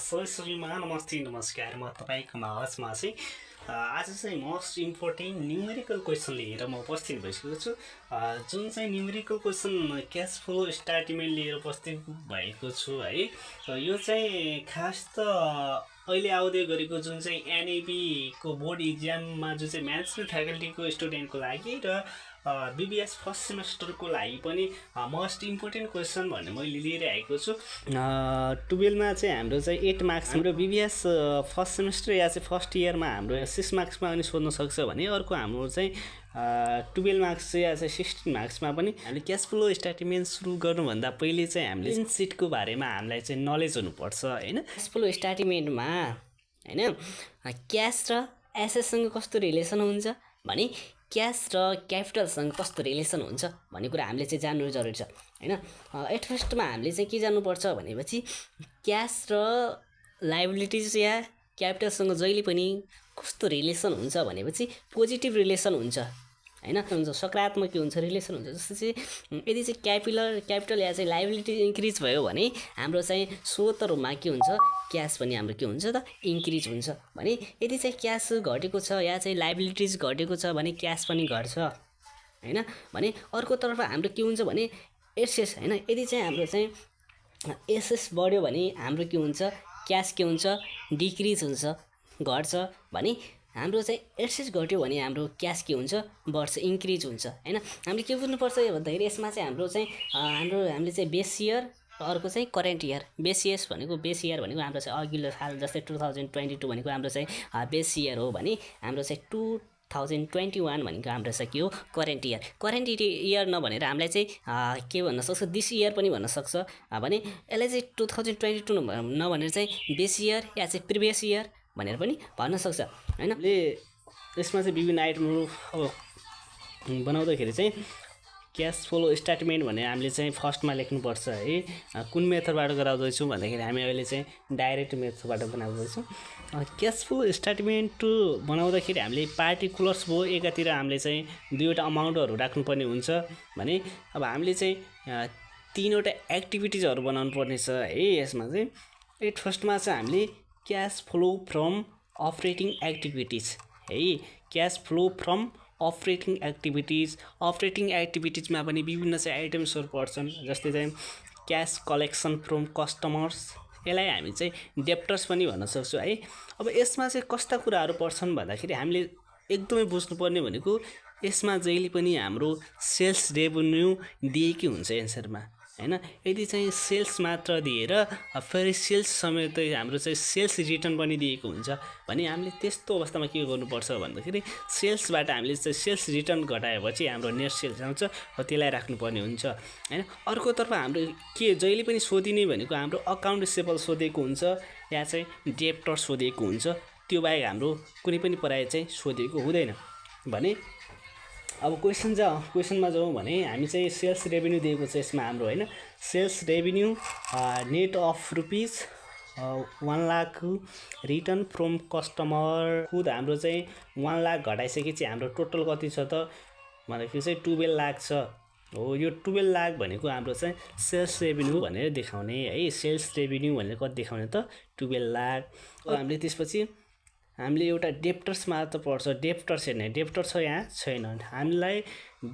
सबैमा नमस्ते नमस्कार। म तपाईँको माझमा चाहिँ आज चाहिँ मोस्ट इम्पोर्टेन्ट न्युमेरिकल क्वेसन लिएर म उपस्थित भइसकेको छु। जुन चाहिँ numerical question cash flow statement लिएर उपस्थित भएको छु है। यो चाहिँ खास त अहिले आउँदै गरेको जुन चाहिँ एनएबीको बोर्ड इक्जाममा जुन चाहिँ म्यानेजमेन्ट फ्याकल्टीको स्टुडेन्टको लागि र बीबीएस फर्स्ट सेमेस्टरको लागि पनि मोस्ट इम्पोर्टेन्ट क्वेसन भन्ने मैले लिएर आएको छु। 12मा चाहिँ हाम्रो चाहिँ 8 मार्क्स हाम्रो बीबीएस फर्स्ट सेमेस्टर या चाहिँ फर्स्ट इयरमा हाम्रो 6 मार्क्समा पनि सोध्न सक्छ भने अर्को हाम्रो चाहिँ 12 मार्क्स या चाहिँ 16 मार्क्समा पनि हामीले क्यास फ्लो स्टेटमेन्ट सुरु गर्नुभन्दा पहिले चाहिँ हामीले ब्यालेन्स सिटको बारेमा हामीलाई चाहिँ नलेज हुनुपर्छ हैन। क्यास फ्लो स्टेटमेन्टमा हैन क्यास र एसेटसँग कस्तो रिलेसन हुन्छ भने क्यास र क्यापिटलसँग कस्तो रिलेसन हुन्छ भन्ने कुरा हामीले चाहिँ जान्नु जरुरी छ हैन। एट फर्स्टमा हामीले चाहिँ के जान्नुपर्छ भनेपछि क्यास र लायबिलिटिज या क्यापिटलसँग जहिले पनि कस्तो रिलेसन हुन्छ भनेपछि पोजिटिभ रिलेसन हुन्छ हैन। हुन्छ सकारात्मक के हुन्छ रिलेसन हुन्छ। जस्तै चाहिँ यदि चाहिँ क्यापिटल या चाहिँ लायबिलिटी इन्क्रिज भयो भने हाम्रो चाहिँ स्वत रूपमा के हुन्छ क्यास पनि हाम्रो के हुन्छ त इन्क्रिज हुन्छ भने यदि चाहिँ क्यास घटेको छ या चाहिँ लायबिलिटिज घटेको छ भने क्यास पनि घट्छ हैन। भने अर्कोतर्फ हाम्रो के हुन्छ भने एसेस हैन। यदि चाहिँ हाम्रो चाहिँ एसेस बढ्यो भने हाम्रो के हुन्छ क्यास के हुन्छ डिक्रिज हुन्छ घट्छ भने हाम्रो चाहिँ एसेस घट्यो भने हाम्रो क्यास के हुन्छ बढ्छ इन्क्रिज हुन्छ हैन। हामीले के बुझ्नुपर्छ भन्दाखेरि यसमा चाहिँ हाम्रो चाहिँ हामीले चाहिँ बेस इयर अर्को चाहिँ करेन्ट इयर। बेस इयर भनेको हाम्रो चाहिँ अघिल्लो साल जस्तै 2022 भनेको हाम्रो चाहिँ बेस इयर हो भने हाम्रो चाहिँ 2021 भनेको हाम्रो चाहिँ के हो करेन्ट इयर। करेन्ट इयर नभनेर हामीलाई चाहिँ के भन्न सक्छ दिस इयर पनि भन्न सक्छ भने यसलाई चाहिँ 2022 नभनेर चाहिँ बेस इयर या चाहिँ प्रिभियस इयर भनेर पनि भन्न सक्छ हैन। यसमा चाहिँ विभिन्न आइटमहरू अब बनाउँदाखेरि चाहिँ क्यास फ्लो स्टेटमेन्ट भने हामीले चाहिँ फर्स्टमा लेख्नुपर्छ है। कुन मेथडबाट गराउँदैछौँ भन्दाखेरि हामी अहिले चाहिँ डाइरेक्ट मेथडबाट बनाउँदैछौँ। क्यास फ्लो स्टेटमेन्ट बनाउँदाखेरि हामीले पार्टिकुलर्स भयो एकातिर हामीले चाहिँ दुईवटा अमाउन्टहरू राख्नुपर्ने हुन्छ भने अब हामीले चाहिँ तीनवटा एक्टिभिटिजहरू बनाउनु पर्ने छ है। यसमा चाहिँ एट फर्स्टमा चाहिँ हामीले cash flow from operating activities है। क्यास फ्लो फ्रम अपरेटिङ एक्टिभिटिजमा पनि विभिन्न चाहिँ आइटम्सहरू पर्छन्। जस्तै चाहिँ क्यास कलेक्सन फ्रम कस्टमर्स यसलाई हामी चाहिँ डेप्टर्स पनि भन्न सक्छौँ है। अब यसमा चाहिँ कस्ता कुराहरू पर्छन् भन्दाखेरि हामीले एकदमै बुझ्नुपर्ने भनेको यसमा जहिले पनि हाम्रो सेल्स रेभेन्यू दिएकै हुन्छ एन्सरमा हैन। यदि चाहिँ सेल्स मात्र दिएर फेरि सेल्स समेत हाम्रो चाहिँ सेल्स रिटर्न पनि दिएको हुन्छ भने हामीले त्यस्तो अवस्थामा के गर्नुपर्छ भन्दाखेरि सेल्सबाट हामीले चाहिँ सेल्स रिटर्न घटाएपछि हाम्रो नेट सेल्स आउँछ त्यसलाई राख्नुपर्ने हुन्छ हैन। अर्कोतर्फ हाम्रो के जहिले पनि सोधिने भनेको हाम्रो अकाउन्ट रिसिभेबल सोधेको हुन्छ या चाहिँ डेप्टर सोधेको हुन्छ। त्यो बाहेक हाम्रो कुनै पनि पढाइ चाहिँ सोधेको हुँदैन भने अब क्वेसनमा जाउँ भने हामी चाहिँ सेल्स रेभेन्यू दिएको छ यसमा हाम्रो हैन। Sales revenue net of rupees 1 lakh return from customer खुद हाम्रो चाहिँ 1 लाख घटाइसकेपछि हाम्रो टोटल कति छ त भनेको चाहिँ 12 लाख छ हो। यो 12 लाख भनेको हाम्रो चाहिँ सेल्स रेभेन्यू भनेर देखाउने है। सेल्स रेभेन्यू भनेर कति देखाउने त 12 लाख। हामीले त्यसपछि हामीले एउटा डेप्टर्स मात्र पर्छ। डेप्टर्स हेर्ने डेप्टर छ यहाँ छैन। हामीलाई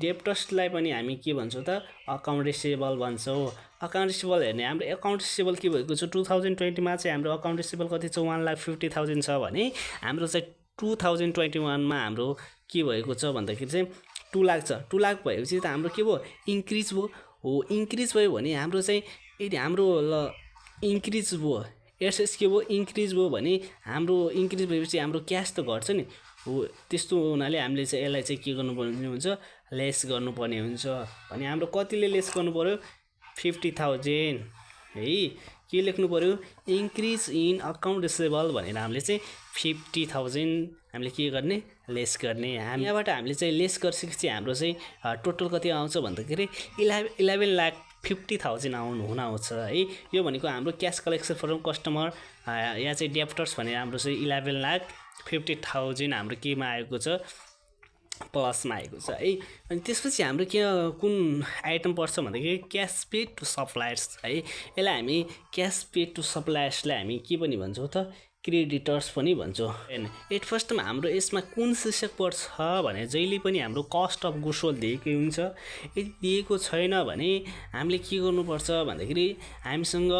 डेप्टर्सलाई पनि हामी के भन्छौँ त अकाउन्ट रिसिभेबल भन्छौँ। अकाउन्ट रिसिभेबल हेर्ने हाम्रो अकाउन्ट रिसिभेबल के भएको छ 2020मा चाहिँ हाम्रो अकाउन्ट रिसिभेबल कति छ 1,50,000 छ भने हाम्रो चाहिँ 2021मा हाम्रो के भएको छ भन्दाखेरि चाहिँ 2 लाख छ। 2 लाख भएपछि त हाम्रो के भयो इन्क्रिज भयो हो। इन्क्रिज भयो भने हाम्रो चाहिँ यदि हाम्रो इन्क्रिज भयो एसएस के भयो इन्क्रिज भयो भने हाम्रो इन्क्रिज भएपछि हाम्रो क्यास त घट्छ नि हो। त्यस्तो हुनाले हामीले चाहिँ यसलाई चाहिँ के गर्नुपर्ने हुन्छ लेस गर्नुपर्ने हुन्छ भने हाम्रो कतिले लेस गर्नु पर्यो 50,000 है। के लेख्नु पर्यो इन्क्रिज इन अकाउन्ट रिसिभेबल भनेर हामीले चाहिँ 50,000 हामीले के गर्ने लेस गर्ने। यहाँबाट हामीले चाहिँ लेस गरिसकेपछि हाम्रो चाहिँ टोटल कति आउँछ भन्दाखेरि 11,50,000 हुन आउँछ है। यो भनेको हाम्रो क्यास कलेक्सन फ्रम कस्टमर या चाहिँ डेप्टर्स भनेर हाम्रो चाहिँ 11,50,000 हाम्रो केमा आएको छ प्लसमा आएको छ है। अनि त्यसपछि हाम्रो के कुन आइटम पर्छ भन्दाखेरि क्यास पेड टु सप्लायर्स है। यसलाई हामी क्यास पेड टु सप्लायर्सलाई हामी के पनि भन्छौँ त क्रेडिटर्स पनि भन्छौँ होइन। एट फर्स्टमा हाम्रो यसमा कुन शीर्षक पर्छ भने जहिले पनि हाम्रो कस्ट अफ गुड्स सोल्ड दिएकै हुन्छ। यदि दिएको छैन भने हामीले के गर्नुपर्छ भन्दाखेरि हामीसँग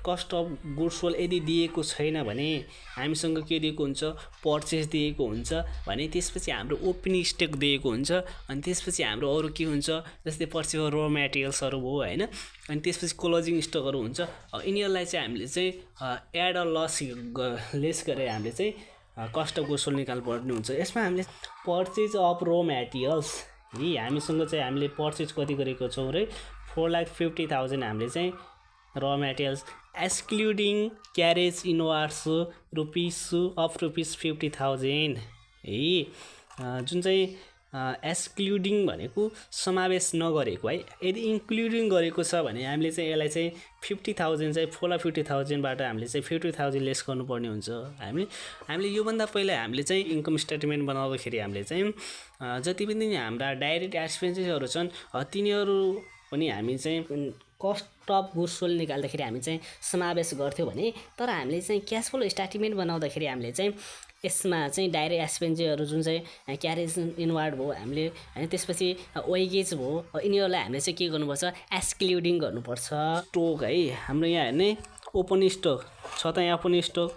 कस्ट अफ गुड्स सोल्ड यदि दिएको छैन भने हामीसँग के दिएको हुन्छ पर्चेस दिएको हुन्छ भने त्यसपछि हाम्रो ओपनिङ स्टक दिएको हुन्छ। अनि त्यसपछि हाम्रो अरू के हुन्छ जस्तै पर्चेस र मेटेरियल्सहरू भयो होइन। अनि त्यसपछि क्लोजिङ स्टकहरू हुन्छ। यिनीहरूलाई चाहिँ हामीले चाहिँ एड अ लेस गरेर हामीले चाहिँ कस्ट अफ गुड्स सोल्ड निकाल्नुपर्ने हुन्छ। यसमा हामीले पर्चेज अफ र मेटेरियल्स है हामीसँग चाहिँ हामीले पर्चेज कति गरेको छौँ र 4,50,000 हामीले चाहिँ र मेटेरियल्स एक्सक्लुडिङ क्यारेज इनवार्ड्स रुपिस 50,000 है। जुन चाहिँ एक्सक्लुडिङ भनेको समावेश नगरेको है। यदि इन्क्लुडिङ गरेको छ भने हामीले चाहिँ यसलाई चाहिँ 50,000 चाहिँ 4,50,000बाट हामीले चाहिँ 50,000 लेस गर्नुपर्ने हुन्छ। हामीले योभन्दा पहिला हामीले चाहिँ इन्कम स्टेटमेन्ट बनाउँदाखेरि हामीले चाहिँ जति पनि हाम्रा डाइरेक्ट एक्सपेन्सेसहरू छन् तिनीहरू पनि हामी चाहिँ कस्ट अफ गुड्स सोल्ड निकाल्दाखेरि हामी चाहिँ समावेश गर्थ्यौँ भने तर हामीले चाहिँ क्यास फ्लो स्टेटमेन्ट बनाउँदाखेरि हामीले चाहिँ यसमा चाहिँ डाइरेक्ट एक्सपेन्सेसहरू जुन चाहिँ क्यारेज इनवार्ड भयो हामीले होइन त्यसपछि वेगेज भयो यिनीहरूलाई हामीले चाहिँ के गर्नुपर्छ एक्सक्लुडिङ गर्नुपर्छ। स्टक है हाम्रो यहाँ हेर्ने ओपन स्टक छ त यहाँ ओपन स्टक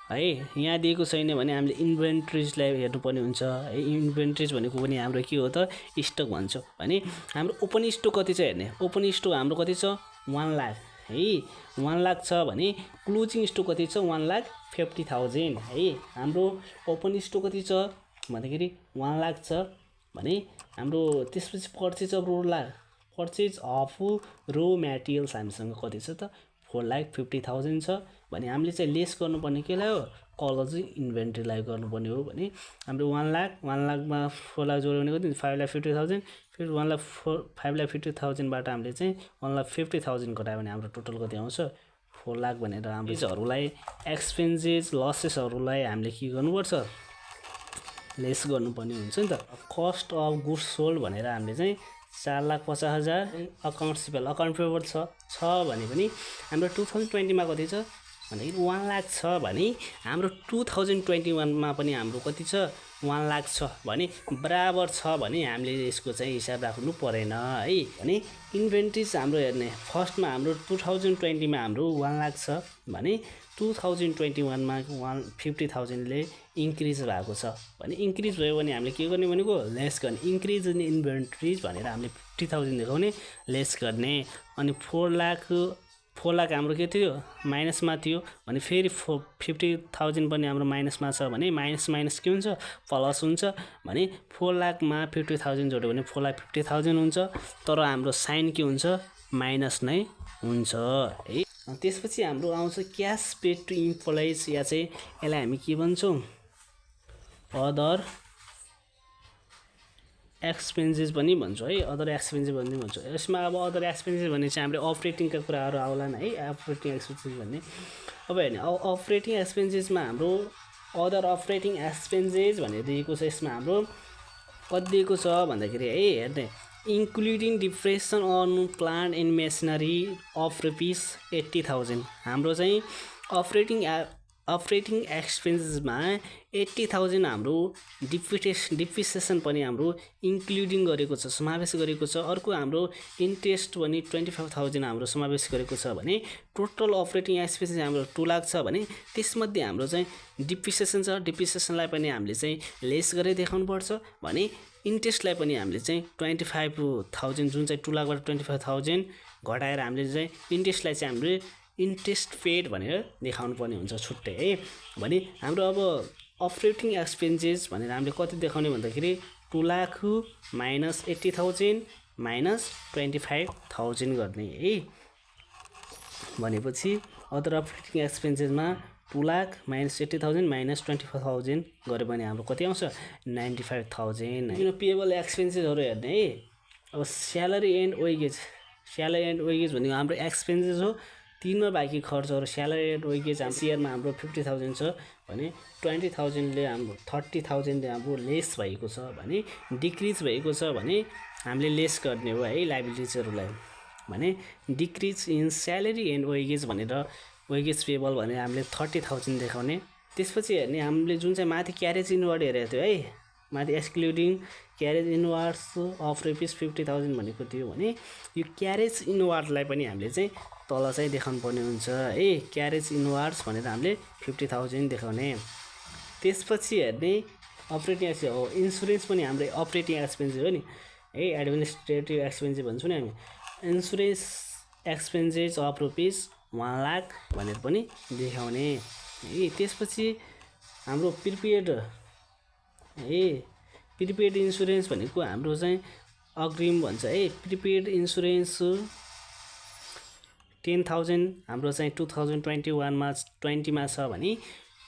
है यहाँ दिएको छैन भने हामीले इन्भेन्ट्रिजलाई हेर्नुपर्ने हुन्छ है। इन्भेन्ट्रिज भनेको पनि हाम्रो के हो त स्टक भन्छौँ भने हाम्रो ओपन स्टक कति छ हेर्ने ओपन स्टक हाम्रो कति छ 1 लाख है 1 लाख छ भने क्लोजिङ स्टक कति छ 1,50,000 है। हाम्रो ओपन स्टक कति छ भन्दाखेरि 1 लाख छ भने हाम्रो त्यसपछि पर्चेज अफ रो मेटेरियल्स हामीसँग कति छ त 4,50,000 छ भने हामीले चाहिँ लेस गर्नुपर्ने केलाई हो क्लोजिङ इन्भेन्ट्रीलाई गर्नुपर्ने हो भने हाम्रो 1 लाखमा 4 लाख जोड्यो भने कति 5,50,000 फेरि 5,50,000बाट हामीले चाहिँ 1,50,000 घटायो भने हाम्रो टोटल कति आउँछ 4 लाख भनेर हाम्रो चीजहरूलाई एक्सपेन्सेस लसेसहरूलाई हामीले के गर्नुपर्छ लेस गर्नुपर्ने हुन्छ नि त। कस्ट अफ गुड्स सोल्ड भनेर हामीले चाहिँ 4,50,000 अकाउन्ट पेबल छ भने पनि हाम्रो 2020 मा कति छ भन्दाखेरि 1 लाख छ भने हाम्रो 2021 मा पनि हाम्रो कति छ 1 लाख छ भने बराबर छ भने हामीले यसको चाहिँ हिसाब राख्नु परेन है। भने इन्भेन्ट्रिज हाम्रो हेर्ने फर्स्टमा हाम्रो 2020 मा हाम्रो 1 लाख छ भने 2021 मा 150,000 ले इन्क्रिज भएको छ भने इन्क्रिज भयो भने हामीले के गर्ने भनेको लेस गर्ने इन्क्रिज इन इन्भेन्ट्रिज भनेर हामीले 50,000 देखाउने लेस गर्ने। अनि 4 लाख हाम्रो के थियो माइनसमा थियो भने फेरि 50,000 पनि हाम्रो माइनसमा छ भने माइनस के हुन्छ प्लस हुन्छ भने 4 लाखमा 50,000 जोड्यो भने 4,50,000 हुन्छ तर हाम्रो साइन के हुन्छ माइनस नै हुन्छ है। त्यसपछि हाम्रो आउँछ क्यास पेड टु इम्प्लोइज या चाहिँ यसलाई हामी के भन्छौँ अदर एक्सपेन्सेस पनि भन्छौँ है अदर एक्सपेन्सेस पनि भन्छौँ। यसमा अब अदर एक्सपेन्सेस भने चाहिँ हाम्रो अपरेटिङका कुराहरू आउलान् है अपरेटिङ एक्सपेन्सेस भन्ने। अब हेर्ने अपरेटिङ एक्सपेन्सेसमा हाम्रो अदर अपरेटिङ एक्सपेन्सेस भनेर दिएको छ। यसमा हाम्रो कति दिएको छ भन्दाखेरि है हेर्ने including depreciation on plant and machinery of rupees 80,000 हाम्रो चाहिँ अपरेटिङ एक्सपेन्सेसमा 80,000 हाम्रो डिप्रिसिएसन पनि हाम्रो इन्क्लुडिङ गरेको छ समावेश गरेको छ। अर्को हाम्रो इन्ट्रेस्ट पनि 25,000 हाम्रो समावेश गरेको छ भने टोटल अपरेटिङ एक्सपेन्सेस हाम्रो 2 लाख छ भने त्यसमध्ये हाम्रो चाहिँ डिप्रिसिएसन छ डिप्रिसिएसनलाई पनि हामीले चाहिँ लेस गरेर देखाउनु पर्छ भने इन्ट्रेस्टलाई पनि हामीले चाहिँ 25,000 जुन चाहिँ 2 लाखबाट 25,000 घटाएर हामीले चाहिँ इन्ट्रेस्टलाई चाहिँ हामीले इन्ट्रेस्ट पेड भनेर देखाउनु पर्ने हुन्छ छुट्टै है। भने हाम्रो अब अपरेटिङ एक्सपेन्सेस भनेर हामीले कति देखाउने भन्दाखेरि 2 लाख माइनस 80,000 माइनस 25,000 गर्ने है। भनेपछि अदर अपरेटिङ एक्सपेन्सेसमा 2 लाख माइनस 80,000 माइनस 25,000 गऱ्यो भने हाम्रो कति आउँछ 95,000। किन पेएबल एक्सपेन्सेसहरू हेर्ने है अब स्यालेरी एन्ड वेजेस भनेको हाम्रो एक्सपेन्सेस हो 3मा बाँकी खर्चहरू स्यालेरी एन्ड वेजेस हाम्रो सियरमा हाम्रो 50,000 छ भने 20,000ले हाम्रो 30,000ले हाम्रो लेस भएको छ भने डिक्रिज भएको छ भने हामीले लेस गर्ने हो है लायबिलिटिजहरूलाई भने decrease in salary and wages भनेर वेजेस पेबल भनेर हामीले 30,000 देखाउने। त्यसपछि हेर्ने हामीले जुन चाहिँ माथि क्यारेज इनवर्ड हेरेको थियो है माथि एक्सक्लुडिङ क्यारेज इनवर्ड्स अफ ₹50,000 भनेको थियो भने यो क्यारेज इनवर्डलाई पनि हामीले चाहिँ तल चाहिँ देखाउनु पर्ने हुन्छ है क्यारेज इनवर्ड्स भनेर हामीले 50,000 देखाउने। त्यसपछि हेर्ने अपरेटिङ एक्सपेन्स हो इन्सुरेन्स पनि हाम्रो अपरेटिङ एक्सपेन्स हो नि है एडमिनिस्ट्रेटिभ एक्सपेन्स भन्छौँ नि हामी इन्सुरेन्स एक्सपेन्सेस अफ ₹1 लाख भनेर पनि देखाउने है। त्यसपछि हाम्रो प्रिपेड है प्रिपेड इन्सुरेन्स भनेको हाम्रो चाहिँ अग्रिम भन्छ है प्रिपेड इन्सुरेन्स 10,000 हाम्रो चाहिँ 2021मा 20मा छ भने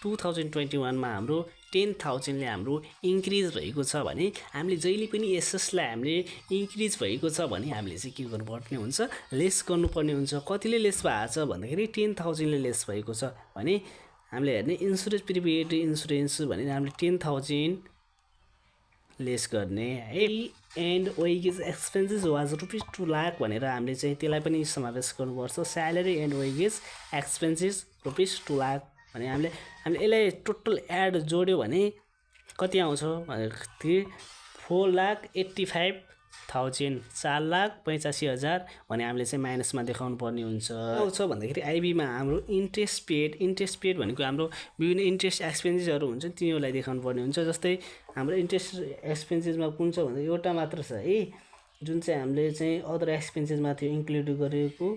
2021मा हाम्रो 10,000ले हाम्रो इन्क्रिज भएको छ भने हामीले जहिले पनि एसएसलाई हामीले इन्क्रिज भएको छ भने हामीले चाहिँ के गर्नुपर्ने हुन्छ लेस गर्नुपर्ने हुन्छ। कतिले लेस भएको छ भन्दाखेरि 10,000ले लेस भएको छ भने हामीले हेर्ने इन्सुरेन्स प्रिपेड इन्सुरेन्स भनेर हामीले 10,000 लेस गर्ने है and wages expenses was ₹2 lakh भनेर हामीले चाहिँ त्यसलाई पनि समावेश गर्नुपर्छ। Salary and wages expenses ₹2 lakh भने हामीले यसलाई टोटल एड जोड्यो भने कति आउँछ भन्दाखेरि 4,85,000 4,85,000 भने हामीले चाहिँ माइनसमा देखाउनु पर्ने हुन्छ। आउँछ भन्दाखेरि आइबीमा हाम्रो इन्ट्रेस्ट पेड भनेको हाम्रो विभिन्न इन्ट्रेस्ट एक्सपेन्सेसहरू हुन्छ तिनीहरूलाई देखाउनु पर्ने हुन्छ। जस्तै हाम्रो इन्ट्रेस्ट एक्सपेन्सेसमा कुन छ भन्दा एउटा मात्र छ है जुन चाहिँ हामीले चाहिँ अदर एक्सपेन्सेसमा थियो इन्क्लुड गरेको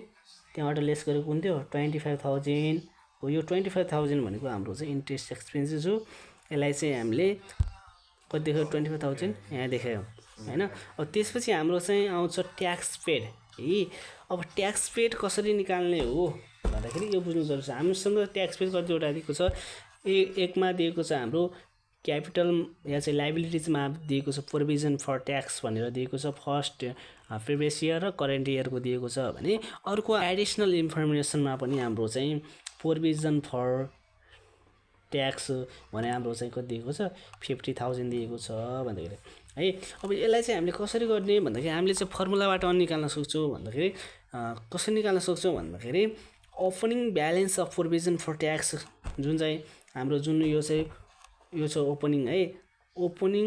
त्यहाँबाट लेस गरेको कुन थियो 25,000 हो। यो 25,000 भनेको हाम्रो चाहिँ इन्ट्रेस्ट एक्सपेन्सेस हो। यसलाई चाहिँ हामीले कति देखायो 25,000 यहाँ देखायो हैन। अब त्यसपछि हाम्रो चाहिँ आउँछ ट्याक्स पेड है। अब ट्याक्स पेड कसरी निकाल्ने हो भन्दाखेरि यो बुझ्नु जरुरी छ। हामीसँग ट्याक्स पेड कतिवटा दिएको छ एकमा दिएको छ हाम्रो क्यापिटल या चाहिँ लायबिलिटिजमा दिएको छ प्रोभिजन फर ट्याक्स भनेर दिएको छ फर्स्ट प्रिभियस इयर र करेन्ट इयरको दिएको छ भने अर्को एडिसनल इन्फर्मेसनमा पनि हाम्रो चाहिँ प्रोभिजन फर ट्याक्स भने हाम्रो चाहिँ कति दिएको छ 50,000 दिएको छ भन्दाखेरि है। अब यसलाई चाहिँ हामीले कसरी गर्ने भन्दाखेरि हामीले चाहिँ फर्मुलाबाट निकाल्न सक्छौँ भन्दाखेरि कसरी निकाल्न सक्छौँ भन्दाखेरि opening balance of provision for tax जुन चाहिँ हाम्रो जुन यो छ ओपनिङ है opening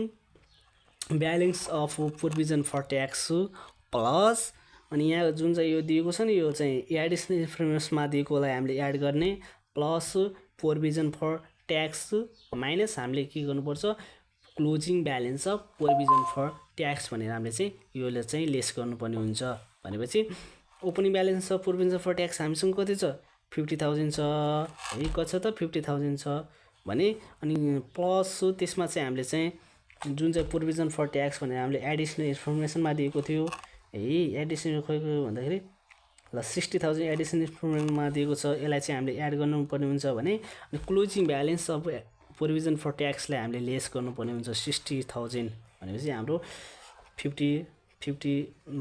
balance of provision for tax plus अनि यहाँ जुन चाहिँ यो दिएको छ नि यो चाहिँ एडिसनल इन्फर्मेसनमा दिएकोलाई हामीले एड गर्ने plus provision for tax minus हामीले के गर्नुपर्छ closing balance of provision for tax भनेर हामीले चाहिँ योले चाहिँ लेस गर्नुपर्ने हुन्छ। भनेपछि opening balance of provision for tax हामीसँग कति छ 50,000 छ है कति छ त 50,000 छ भने अनि प्लस त्यसमा चाहिँ हामीले चाहिँ जुन चाहिँ प्रोभिजन फर ट्याक्स भनेर हामीले एडिसनल इन्फर्मेसनमा दिएको थियो है एडिसनल भन्दाखेरि ल 60,000 एडिसनल इन्फर्मेसनमा दिएको छ यसलाई चाहिँ हामीले एड गर्नुपर्ने हुन्छ भने अनि closing balance of provision for ट्याक्सलाई हामीले लेस गर्नुपर्ने हुन्छ 60,000 भनेपछि हाम्रो 50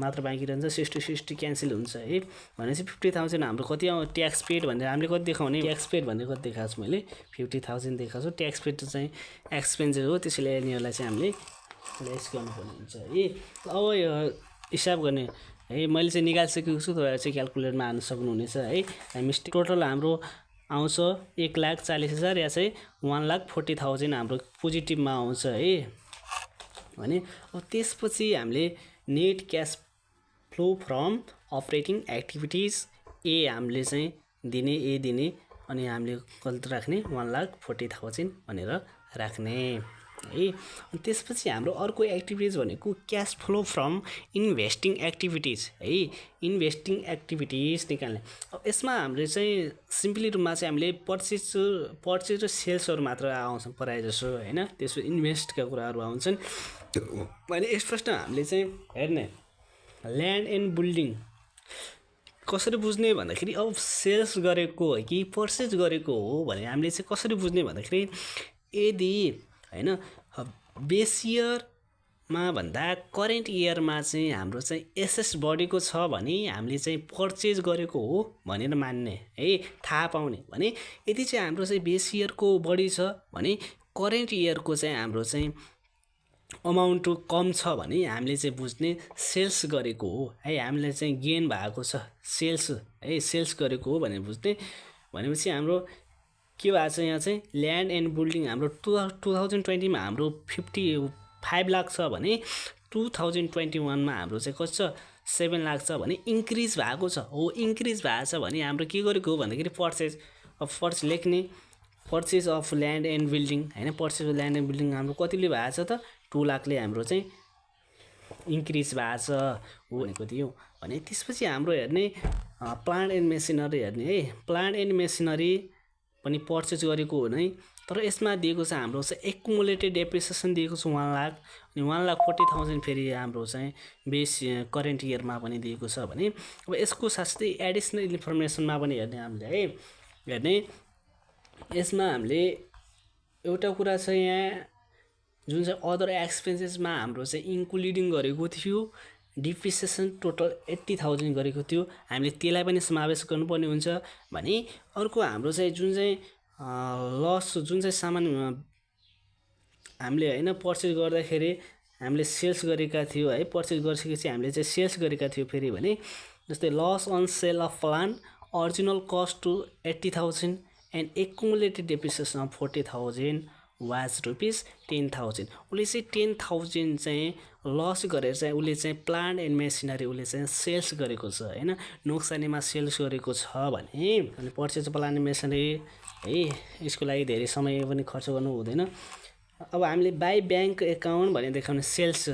मात्र बाँकी रहन्छ 60 क्यान्सल हुन्छ है। भनेपछि 50,000 हाम्रो कति ट्याक्स पेड भनेर हामीले कति देखाउने ट्याक्स पेड भनेर कति देखाएको छु मैले 50,000 देखाएको छु। ट्याक्स पेड चाहिँ एक्सपेन्सेस हो त्यसैले यिनीहरूलाई चाहिँ हामीले लेस गर्नुपर्ने हुन्छ है। अब यो हिसाब गर्ने है मैले चाहिँ निकालिसकेको छु तपाईँहरू चाहिँ क्यालकुलेटरमा हाल्न सक्नुहुनेछ है। मिस्टेक टोटल हाम्रो आउँछ 1,40,000 या चाहिँ 1,40,000 हाम्रो पोजिटिभमा आउँछ है भने अब त्यसपछि हामीले net cash flow from operating activities हामीले चाहिँ दिने अनि हामीले कति राख्ने 1,40,000 भनेर राख्ने है। अनि त्यसपछि हाम्रो अर्को एक्टिभिटिज भनेको cash flow from investing activities है इन्भेस्टिङ एक्टिभिटिज निकाल्ने। अब यसमा हामीले चाहिँ सिम्पली रूपमा चाहिँ हामीले पर्चेज र सेल्सहरू मात्र आउँछ प्रायः जसो हैन त्यसो इन्भेस्टका कुराहरू आउँछन् भने फर्स्ट हामीले चाहिँ हेर्ने ल्यान्ड एन्ड बिल्डिङ कसरी बुझ्ने भन्दाखेरि अब सेल्स गरेको हो कि पर्चेज गरेको हो भने हामीले चाहिँ कसरी बुझ्ने भन्दाखेरि यदि हैन बेस इयर मा भन्दा करेन्ट इयरमा चाहिँ हाम्रो चाहिँ एसेस बढेको छ भने हामीले चाहिँ पर्चेज गरेको हो भनेर मान्ने है, थाहा पाउने। भने यदि चाहिँ हाम्रो चाहिँ बेस इयरको बढी छ भने करेन्ट इयरको चाहिँ हाम्रो चाहिँ अमाउन्ट कम छ भने हामीले चाहिँ बुझ्ने सेल्स गरेको हो है, हामीले चाहिँ गेन भएको छ सेल्स है, सेल्स गरेको हो भनेर बुझ्ने। भनेपछि हाम्रो के भएको छ यहाँ चाहिँ ल्यान्ड एन्ड बिल्डिङ हाम्रो 2020मा हाम्रो 55 लाख छ भने 2021मा हाम्रो चाहिँ कति छ 7 लाख छ भने इन्क्रिज भएको छ हो। इन्क्रिज भएको छ भने हाम्रो के गरेको हो भन्दाखेरि पर्चेज लेख्ने purchase of land and building होइन, purchase of land and building हाम्रो कतिले भएको छ त 2 लाखले हाम्रो चाहिँ इन्क्रिज भएको छ हो भनेको थियो। भने त्यसपछि हाम्रो हेर्ने प्लान्ट एन्ड मेसिनरी हेर्ने है, प्लान्ट एन्ड मेसिनरी पनि पर्चेज गरेको हो नै, तर यसमा दिएको छ हाम्रो चाहिँ एकुमुलेटेड डेप्रिसिएसन दिएको छ 1 लाख अनि 1,40,000 फेरि हाम्रो चाहिँ बेस करेन्ट इयरमा पनि दिएको छ। भने अब यसको साथै एडिसनल इन्फर्मेसनमा पनि हेर्ने हामीले है, हेर्ने यसमा हामीले एउटा कुरा छ यहाँ जुन चाहिँ अदर एक्सपेन्सेसमा हाम्रो चाहिँ इन्क्लुडिङ गरेको थियो डिप्रिसिएसन टोटल 80,000 गरेको थियो, हामीले त्यसलाई पनि समावेश गर्नुपर्ने हुन्छ। भने अर्को हाम्रो चाहिँ जुन चाहिँ लस जुन चाहिँ सामान हामीले होइन पर्चेज गर्दाखेरि हामीले सेल्स गरेका थियो है, पर्चेज गरिसकेपछि हामीले चाहिँ सेल्स गरेका थियो फेरि भने जस्तै loss on sale of plant original cost to 80,000 and accumulated depreciation of 40,000 was ₹10,000। उसले चाहिँ 10,000 चाहिँ लस गरेर चाहिँ उसले चाहिँ प्लान्ट एन्ड मेसिनरी उसले चाहिँ सेल्स गरेको छ होइन, नोक्सानीमा सेल्स गरेको छ भने अनि पर्चेज प्लान्ट एन्ड मेसिनरी है यसको लागि धेरै समय पनि खर्च गर्नु हुँदैन। अब हामीले बाई ब्याङ्क एकाउन्ट भने देखाउने सेल्स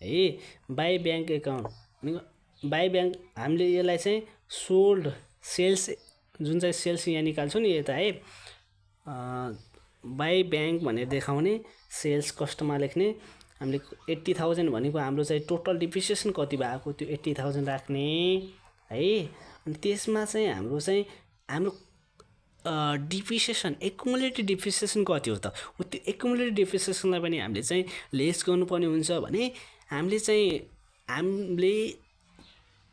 है, बाई ब्याङ्क एकाउन्ट भनेको बाई ब्याङ्क हामीले यसलाई चाहिँ सोल्ड सेल्स जुन चाहिँ सेल्स यहाँ निकाल्छौँ नि यता है, बाई ब्याङ्क भनेर देखाउने सेल्स कस्टमा लेख्ने। हामीले 80,000 भनेको हाम्रो चाहिँ टोटल डिप्रिसिएसन कति भएको त्यो 80,000 राख्ने है। अनि त्यसमा चाहिँ हाम्रो हाम्रो डिप्रिसिएसन एकुमुलेटेड डिप्रिसिएसन कति हो त, त्यो एकुमुलेटेड डिप्रिसिएसनलाई पनि हामीले चाहिँ लेस गर्नुपर्ने हुन्छ। भने हामीले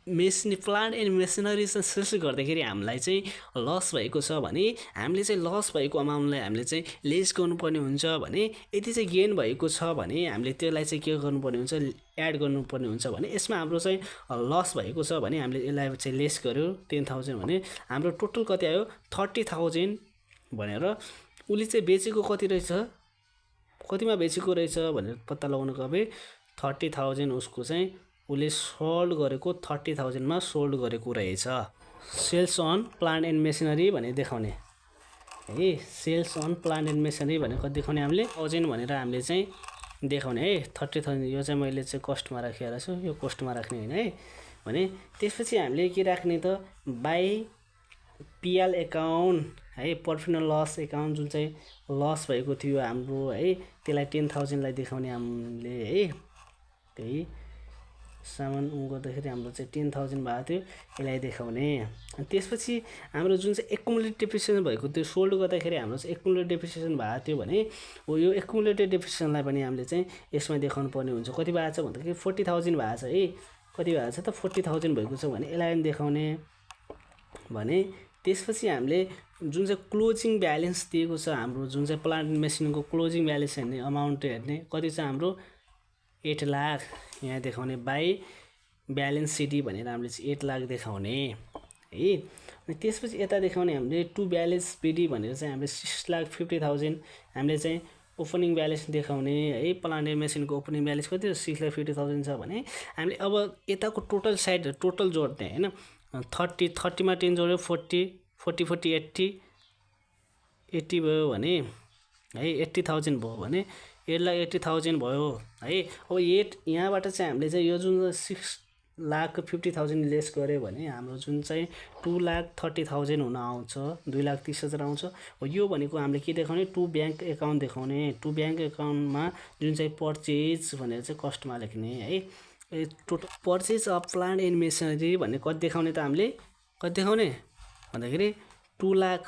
मेसिन प्लान्ट एन्ड मेसिनरी चाहिँ सेल्स गर्दाखेरि हामीलाई चाहिँ लस भएको छ भने हामीले चाहिँ लस भएको अमाउन्टलाई हामीले चाहिँ लेस गर्नुपर्ने हुन्छ। भने यदि चाहिँ गेन भएको छ भने हामीले त्यसलाई चाहिँ के गर्नुपर्ने हुन्छ एड गर्नुपर्ने हुन्छ। भने यसमा हाम्रो चाहिँ लस भएको छ भने हामीले यसलाई चाहिँ लेस गर्यो 10,000 भने हाम्रो टोटल कति आयो 30,000 भनेर उसले चाहिँ बेचेको कति रहेछ कतिमा बेचेको रहेछ भनेर पत्ता लगाउनुको अब 30,000 उसको चाहिँ उसले सोल्ड गरेको 30,000 मा सोल्ड गरेको रहेछ। Sales on plant and machinery भनेर देखाउने है, sales on plant and machinery भनेर कति देखाउने हामीले 1000 भनेर हामीले चाहिँ देखाउने है। 30,000 यो चाहिँ मैले चाहिँ कस्टमा राखेर छु, यो कस्टमा राख्ने हैन है। भने त्यसपछि हामीले के राख्ने त बाई पिएल एकाउन्ट है, प्रफिट एन्ड लस एकाउन्ट जुन चाहिँ लस भएको थियो हाम्रो है त्यसलाई 10,000 लाई देखाउने हामीले है। त्यही सामान गर्दाखेरि हाम्रो चाहिँ 10,000 भएको थियो यसलाई देखाउने। अनि त्यसपछि हाम्रो जुन चाहिँ एकुमुलेटेड डेप्रिसिएसन भएको थियो सोल्ड गर्दाखेरि हाम्रो चाहिँ एकुमुलेटेड डेप्रिसिएसन भएको थियो भने हो यो एकुमुलेटेड डेप्रिसिएसनलाई पनि हामीले चाहिँ यसमा देखाउनु पर्ने हुन्छ। कति भएको छ भन्दाखेरि 40,000 भएको छ है, कति भएको छ त 40,000 भएको छ भने यसलाई पनि देखाउने। भने त्यसपछि हामीले जुन चाहिँ क्लोजिङ ब्यालेन्स दिएको छ हाम्रो जुन चाहिँ प्लान्ट मेसिनको क्लोजिङ ब्यालेन्स हेर्ने अमाउन्ट हेर्ने कति छ हाम्रो 8 लाख यहाँ देखाउने बाई ब्यालेन्स सिटी भनेर हामीले चाहिँ 8 लाख देखाउने है। अनि त्यसपछि यता देखाउने हामीले टु ब्यालेन्स पिडी भनेर चाहिँ हामीले 6,50,000 हामीले चाहिँ ओपनिङ ब्यालेन्स देखाउने है। प्लान्ट एन्ड मेसिनको ओपनिङ ब्यालेन्स कति 6,50,000 छ भने हामीले अब यताको टोटल साइड टोटल जोड्ने हैन 30 मा 10 जोड्यो 40 80 भयो भने है 80,000 भयो भने 8,80,000 भयो है। अब यहाँबाट चाहिँ हामीले चाहिँ यो जुन 6,50,000 लेस गऱ्यो भने हाम्रो जुन चाहिँ 2,30,000 हुन आउँछ 2,30,000 आउँछ। यो भनेको हामीले के देखाउने टु ब्याङ्क एकाउन्ट देखाउने। टु ब्याङ्क एकाउन्टमा जुन चाहिँ पर्चेज भनेर चाहिँ कस्टमा लेख्ने है। Total purchase of plant and machinery भन्ने कति देखाउने त हामीले कति देखाउने भन्दाखेरि 2 लाख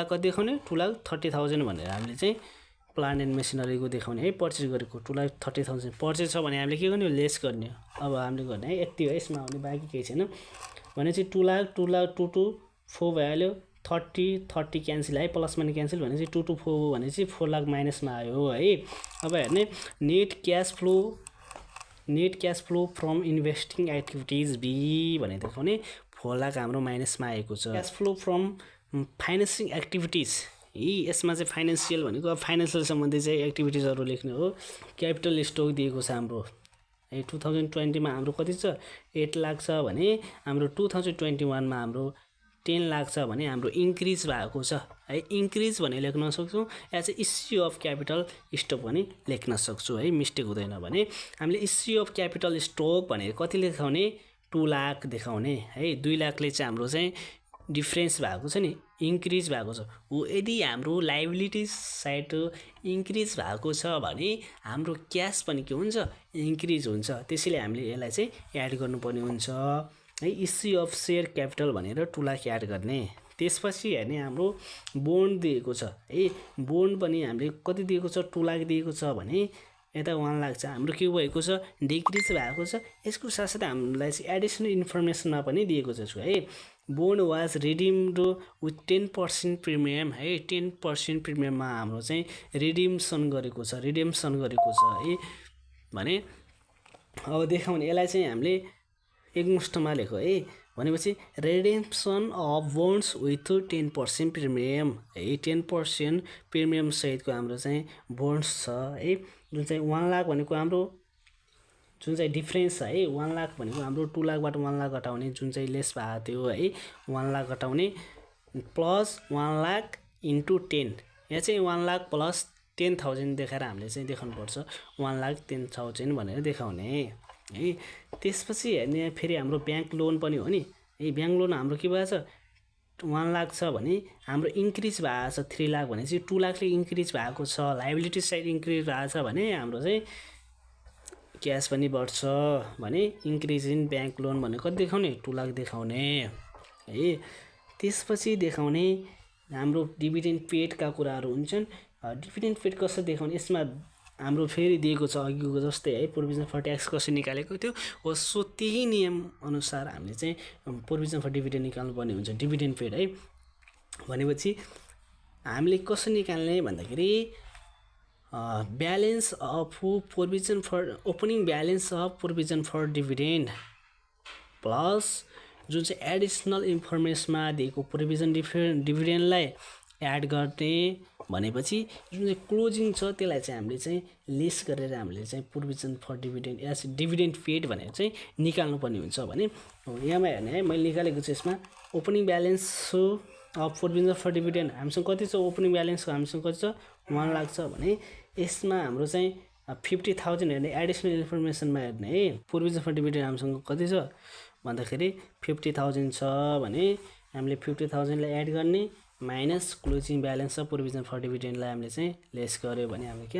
कति देखाउने 2,30,000 भनेर हामीले चाहिँ प्लान्ट एन्ड मेसिनरीको देखाउने है पर्चेस गरेको 2,30,000 पर्चेस छ भने हामीले के गर्ने हो लेस गर्ने हो अब हामीले गर्ने है यति हो यसमा आउने बाँकी केही छैन भनेपछि 2,00,000 2 to 4 भइहाल्यो 30 क्यान्सल है प्लसमा नि क्यान्सल भनेपछि 2 to 4 भनेपछि 4 लाख माइनसमा आयो है अब हेर्ने net cash flow from investing activities B भने देखाउने 4 लाख हाम्रो माइनसमा आएको छ cash flow from financing activities यसमा चाहिँ फाइनेन्सियल भनेको अब फाइनेन्सियल सम्बन्धी चाहिँ एक्टिभिटिजहरू लेख्ने हो क्यापिटल स्टक दिएको छ हाम्रो है 2020 मा हाम्रो कति छ 8 लाख छ भने हाम्रो 2021 मा हाम्रो 10 लाख छ भने हाम्रो इन्क्रिज भएको छ है इन्क्रिज भने लेख्न सक्छौँ या चाहिँ इस्यु अफ क्यापिटल स्टक पनि लेख्न सक्छौँ है मिस्टेक हुँदैन भने हामीले इस्यु अफ क्यापिटल स्टक भनेर कति देखाउने 2 लाख देखाउने है 2 लाखले चाहिँ हाम्रो चाहिँ डिफ्रेन्स भएको छ नि इन्क्रिज भएको छ हो यदि हाम्रो लाइबिलिटिज साइड इन्क्रिज भएको छ भने हाम्रो क्यास पनि के हुन्छ इन्क्रिज हुन्छ त्यसैले हामीले यसलाई चाहिँ एड गर्नुपर्ने हुन्छ है इस्यु अफ सेयर क्यापिटल भनेर 2 लाख एड गर्ने त्यसपछि हेर्ने हाम्रो बोन्ड दिएको छ है बोन्ड पनि हामीले कति दिएको छ 2 लाख दिएको छ भने यता 1 लाख छ हाम्रो के भएको छ डिक्रिज भएको छ यसको साथसाथै हामीलाई चाहिँ एडिसनल इन्फर्मेसनमा पनि दिएको छ है बोन्ड वाज रिडिम्ड विथ 10% प्रिमियम है 10% प्रिमियममा हाम्रो चाहिँ रिडिम्सन गरेको छ है भने अब देखाउने यसलाई चाहिँ हामीले एकमुष्टमा लेखो है भनेपछि redemption of bonds with 10% premium है 10% प्रिमियम सहितको हाम्रो चाहिँ बोन्ड्स छ है जुन चाहिँ 1 लाख भनेको हाम्रो जुन चाहिँ डिफ्रेन्स छ है 1 लाख भनेको हाम्रो 2 लाखबाट 1 लाख घटाउने जुन चाहिँ लेस भएको थियो है 1 लाख घटाउने प्लस 1 लाख इन्टु 10 यहाँ चाहिँ 1 लाख प्लस 10,000 देखाएर हामीले चाहिँ देखाउनुपर्छ 1,10,000 भनेर देखाउने है त्यसपछि हेर्ने फेरि हाम्रो ब्याङ्क लोन पनि हो नि है ब्याङ्क लोन हाम्रो के भएको छ 1 लाख छ भने हाम्रो इन्क्रिज भएको छ 3 लाख भनेपछि 2 लाखले इन्क्रिज भएको छ लाइबिलिटी साइड इन्क्रिज भएको छ भने हाम्रो चाहिँ क्यास पनि बढ्छ भने इन्क्रिज इन ब्याङ्क लोन भने कति देखाउने 2 लाख देखाउने है त्यसपछि देखाउने हाम्रो डिभिडेन्ड पेडका कुराहरू हुन्छन् डिभिडेन्ड पेड कसरी देखाउने यसमा हाम्रो फेरि दिएको छ अघिको जस्तै है प्रोभिजन फर ट्याक्स कसरी निकालेको थियो हो सो त्यही नियम अनुसार हामीले चाहिँ प्रोभिजन फर डिभिडेन्ड निकाल्नुपर्ने हुन्छ डिभिडेन्ड पेड है भनेपछि हामीले कसरी निकाल्ने भन्दाखेरि balance of provision for opening balance of provision for dividend plus जुन चाहिँ एडिसनल इन्फर्मेसनमा दिएको प्रोभिजन डिभिडेन्डलाई एड गर्ने भनेपछि जुन चाहिँ क्लोजिङ छ त्यसलाई चाहिँ हामीले चाहिँ लेस गरेर हामीले चाहिँ प्रोभिजन फर डिभिडेन्ड या डिभिडेन्ड पेड भनेर चाहिँ निकाल्नुपर्ने हुन्छ भने यहाँमा हेर्ने है मैले निकालेको छु यसमा opening balance of provision for dividend हामीसँग कति छ ओपनिङ ब्यालेन्स हामीसँग कति छ 1 लाख छ भने यसमा हाम्रो चाहिँ 50,000 हेर्ने एडिसनल इन्फर्मेसनमा हेर्ने है प्रोभिजन फर डिभिडेन्ड हामीसँग कति छ भन्दाखेरि 50,000 छ भने हामीले 50,000लाई एड गर्ने minus closing balance of provision for डिभिडेन्डलाई हामीले चाहिँ लेस गर्यो भने हामीले के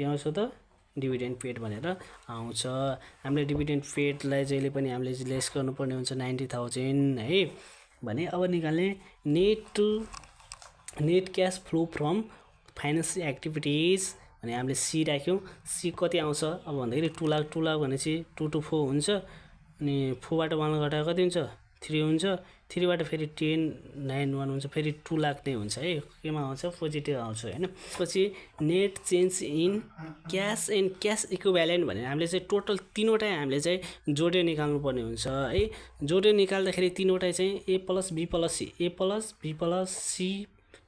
आउँछ त डिभिडेन्ड पेड भनेर आउँछ हामीले डिभिडेन्ड पेडलाई जहिले पनि हामीले लेस गर्नुपर्ने हुन्छ 90,000 है भने अब निकाल्ने net cash flow from financial activities भने हामीले सी राख्यौँ सी कति आउँछ अब भन्दाखेरि 2 लाख भनेपछि 2 to 4 हुन्छ अनि 4 बाट 1 घटाएर कति हुन्छ 3 हुन्छ 3 बाट फेरि 10 9 1 हुन्छ फेरि 2 लाख नै हुन्छ है केमा आउँछ पोजिटिभ आउँछ हैन त्यसपछि net change in cash and cash equivalent भने हामीले चाहिँ टोटल तीनवटा हामीले चाहिँ जोडेर निकाल्नु पर्ने हुन्छ है जोडेर निकाल्दाखेरि तीनवटा चाहिँ ए प्लस बी प्लस सी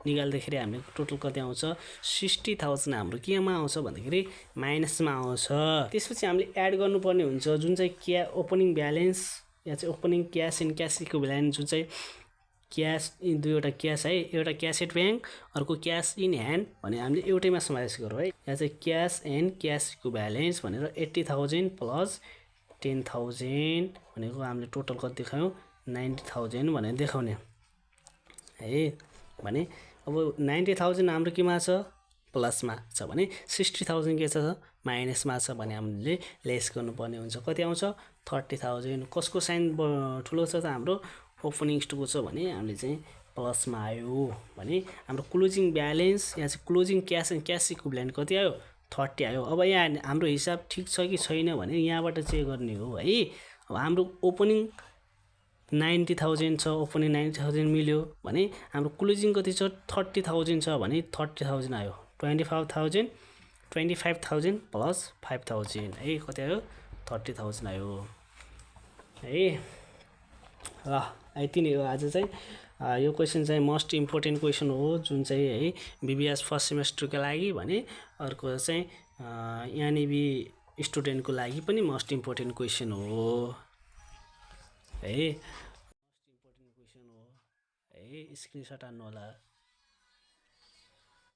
निकाल्दाखेरि हामीले टोटल कति आउँछ 60,000 हाम्रो केमा आउँछ भन्दाखेरि माइनसमा आउँछ त्यसपछि हामीले एड गर्नुपर्ने हुन्छ जुन चाहिँ ओपनिङ ब्यालेन्स या चाहिँ opening cash and cash equivalent जुन चाहिँ क्यास दुईवटा क्यास है एउटा क्यास एट ब्याङ्क अर्को क्यास इन ह्यान्ड भने हामीले एउटैमा समावेश गरौँ है यहाँ चाहिँ क्यास एन्ड क्यास इक्विभ्यालेन्स भनेर 80,000 प्लस 10,000 भनेको हामीले टोटल कति देखायौँ 90,000 भनेर देखाउने है भने अब 90,000 हाम्रो केमा छ प्लसमा छ भने 60,000 के छ माइनसमा छ भने हामीले लेस गर्नुपर्ने हुन्छ कति आउँछ 30,000 कसको साइन ठुलो छ त हाम्रो ओपनिङ स्टकको छ भने हामीले चाहिँ प्लसमा आयो भने हाम्रो क्लोजिङ ब्यालेन्स यहाँ चाहिँ closing cash and cash equivalent कति आयो 30 आयो। अब यहाँ हाम्रो हिसाब ठिक छ कि छैन भने यहाँबाट चेक गर्ने हो है। अब हाम्रो ओपनिङ 90,000 छ, ओपनिङ 90,000 मिल्यो भने हाम्रो क्लोजिङ कति छ 30,000 छ भने 30,000 आयो। 25,000 प्लस 5,000 है कति आयो 30,000 आयो है। ल यति नै हो आज चाहिँ। यो क्वेसन चाहिँ मोस्ट इम्पोर्टेन्ट क्वेसन हो जुन चाहिँ है बिबिएस फर्स्ट सेमेस्टरको लागि भने अर्को चाहिँ एनइबी स्टुडेन्टको लागि पनि मोस्ट इम्पोर्टेन्ट क्वेसन हो है। मोस्ट इम्पोर्टेन्ट क्वेसन हो है, स्क्रिनसट हान्नु होला।